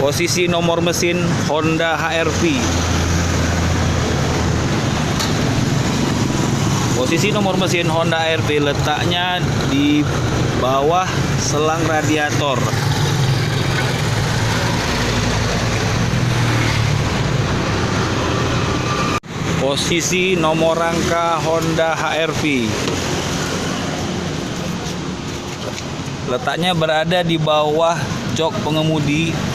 Posisi nomor mesin Honda HR-V. Posisi nomor mesin Honda HR-V letaknya di bawah selang radiator. Posisi nomor rangka Honda HR-V letaknya berada di bawah jok pengemudi